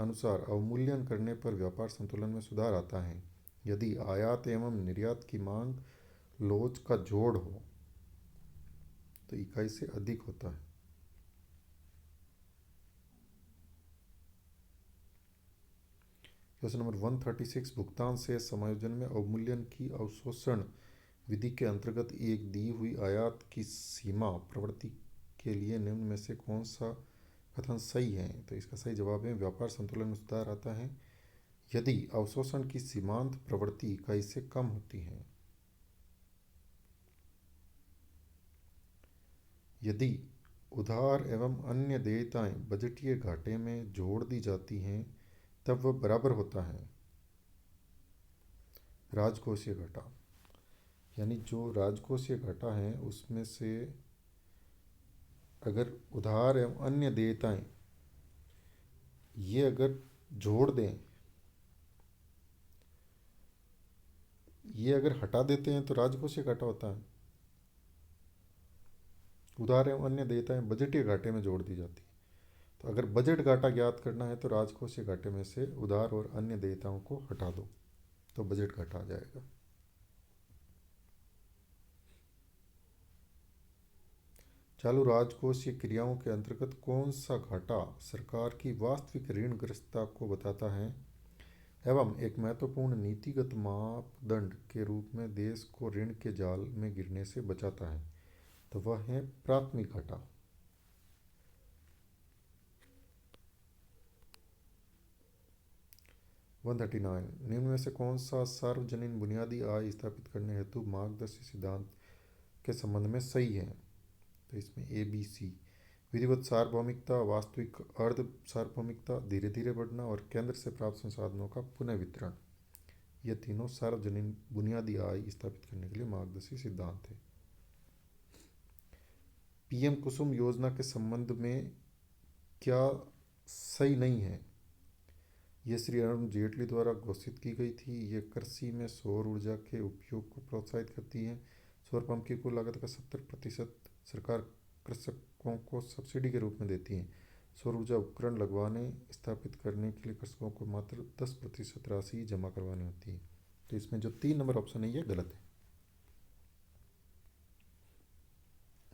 अनुसार अवमूल्यन करने पर व्यापार संतुलन में सुधार आता है यदि आयात एवं निर्यात की मांग लोच का जोड़ हो तो इकाई से अधिक होता है। क्वेश्चन नंबर 136, भुगतान से समायोजन में अवमूल्यन की अवशोषण विधि के अंतर्गत एक दी हुई आयात की सीमा प्रवृत्ति के लिए निम्न में से कौन सा कथन सही है? तो इसका सही जवाब है व्यापार संतुलन में सुधार आता है यदि अवशोषण की सीमांत प्रवृत्ति इकाई से कम होती है। यदि उधार एवं अन्य देयताएं बजटीय घाटे में जोड़ दी जाती हैं तब वह बराबर होता है राजकोषीय घाटा। यानी जो राजकोषीय घाटा है उसमें से अगर उधार एवं अन्य देयताएं ये अगर जोड़ दें, ये अगर हटा देते हैं तो राजकोषीय घाटा होता है। उधार एवं अन्य देयताएं बजटीय घाटे में जोड़ दी जाती है। तो अगर बजट घाटा ज्ञात करना है तो राजकोषीय घाटे में से उधार और अन्य देयताओं को हटा दो तो बजट घाटा आ जाएगा। चालू राजकोषीय क्रियाओं के अंतर्गत कौन सा घाटा सरकार की वास्तविक ऋणग्रस्तता को बताता है एवं एक महत्वपूर्ण नीतिगत मापदंड के रूप में देश को ऋण के जाल में गिरने से बचाता है? तो वह है प्राथमिक घाटा। निम्न में से कौन सा सार्वजनीन बुनियादी आय स्थापित करने हेतु मार्गदर्शी सिद्धांत के संबंध में सही है? तो इसमें ABC, विधिवत सार्वभौमिकता, वास्तविक अर्ध सार्वभौमिकता, धीरे धीरे बढ़ना और केंद्र से प्राप्त संसाधनों का पुनः वितरण, ये तीनों सार्वजनीन बुनियादी आय स्थापित करने के लिए मार्गदर्शी सिद्धांत है। PM कुसुम योजना के संबंध में क्या सही नहीं है? ये श्री अरुण जेटली द्वारा घोषित की गई थी। ये कृषि में सौर ऊर्जा के उपयोग को प्रोत्साहित करती है। सौर पंप की कुल लागत का 70% सरकार कृषकों को सब्सिडी के रूप में देती है। सौर ऊर्जा उपकरण लगवाने स्थापित करने के लिए कृषकों को मात्र 10% राशि जमा करवानी होती है। तो इसमें जो 3 नंबर ऑप्शन है ये गलत है।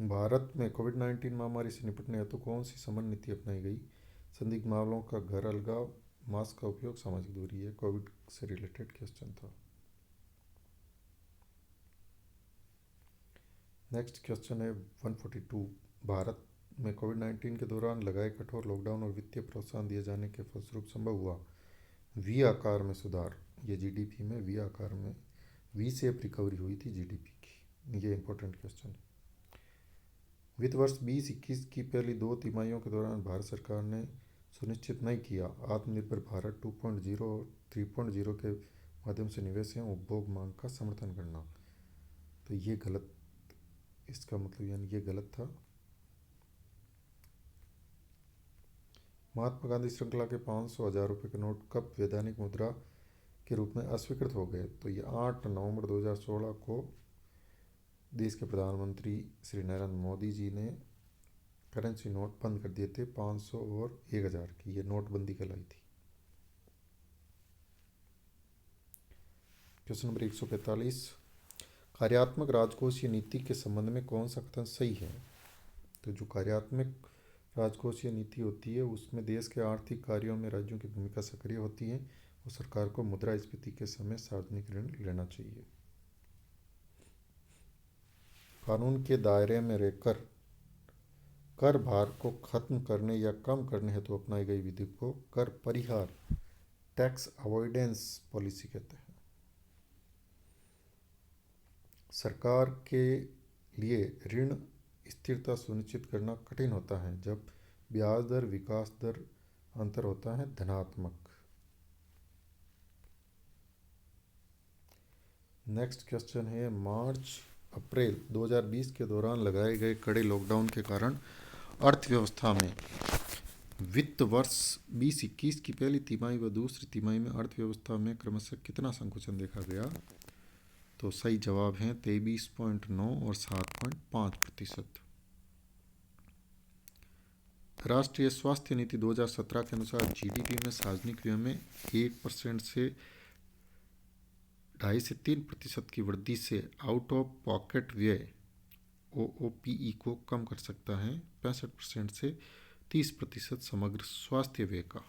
भारत में कोविड-19 महामारी से निपटने हेतु कौन सी समन्वित नीति अपनाई गई? संदिग्ध मामलों का घर अलगाव, मास्क का उपयोग, सामाजिक दूरी, है कोविड से रिलेटेड क्वेश्चन था। नेक्स्ट क्वेश्चन है 142, भारत में कोविड-19 के दौरान लगाए कठोर लॉकडाउन और वित्तीय प्रोत्साहन दिए जाने के फलस्वरूप संभव हुआ वी आकार में सुधार। ये GDP में वी आकार में वी शेप रिकवरी हुई थी GDP की। ये इंपॉर्टेंट क्वेश्चन है। वित्त वर्ष 2021 की पहली 2 तिमाहियों के दौरान भारत सरकार ने सुनिश्चित नहीं किया आत्मनिर्भर भारत 2.0 और 3.0 के माध्यम से निवेश एवं उपभोग मांग का समर्थन करना। तो ये गलत, इसका मतलब यानी ये गलत था। महात्मा गांधी श्रृंखला के 500, 1000 रुपये के नोट कब वैधानिक मुद्रा के रूप में अस्वीकृत हो गए? तो ये 8 नवंबर 2016 को देश के प्रधानमंत्री श्री नरेंद्र मोदी जी ने करेंसी नोट बंद कर दिए थे 500 और 1000 की। ये नोटबंदी कहलाई थी। क्वेश्चन नंबर 145, कार्यात्मक राजकोषीय नीति के संबंध में कौन सा कथन सही है? तो जो कार्यात्मक राजकोषीय नीति होती है उसमें देश के आर्थिक कार्यों में राज्यों की भूमिका सक्रिय होती है और सरकार को मुद्रास्फीति के समय सार्वजनिक ऋण लेना चाहिए। कानून के दायरे में रहकर कर भार को खत्म करने या कम करने हेतु अपनाई गई विधि को कर परिहार टैक्स अवॉइडेंस पॉलिसी कहते हैं। सरकार के लिए ऋण स्थिरता सुनिश्चित करना कठिन होता है जब ब्याज दर विकास दर अंतर होता है धनात्मक। नेक्स्ट क्वेश्चन है, मार्च अप्रैल 2020 के दौरान लगाए गए कड़े लॉकडाउन के कारण अर्थव्यवस्था में वित्त वर्ष 2021 की पहली तिमाही व दूसरी तिमाही में अर्थव्यवस्था में क्रमशः कितना संकुचन देखा गया? तो सही जवाब है 23.9 और 7.5%। राष्ट्रीय स्वास्थ्य नीति 2017 के अनुसार जीडीपी में सार्वजनिक व्यय में 1% से 2.5 से 3% की वृद्धि से आउट ऑफ पॉकेट व्यय OOPE को कम कर सकता है 65% से 30% समग्र स्वास्थ्य व्यय का।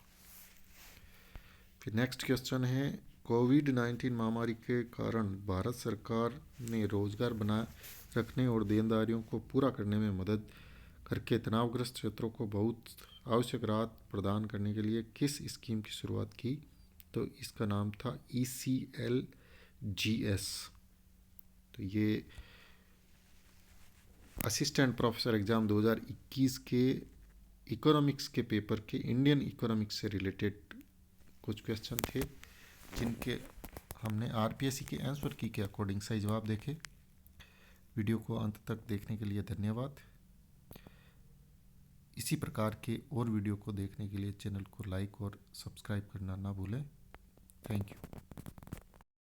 फिर नेक्स्ट क्वेश्चन है, कोविड-19 महामारी के कारण भारत सरकार ने रोजगार बनाए रखने और देनदारियों को पूरा करने में मदद करके तनावग्रस्त क्षेत्रों को बहुत आवश्यक राहत प्रदान करने के लिए किस स्कीम की शुरुआत की? तो इसका नाम था ECLGS। तो ये असिस्टेंट प्रोफेसर एग्ज़ाम 2021 के इकोनॉमिक्स के पेपर के इंडियन इकोनॉमिक्स से रिलेटेड कुछ क्वेश्चन थे जिनके हमने RPSC के आंसर की के अकॉर्डिंग सही जवाब देखे। वीडियो को अंत तक देखने के लिए धन्यवाद। इसी प्रकार के और वीडियो को देखने के लिए चैनल को लाइक और सब्सक्राइब करना ना भूलें। Thank you.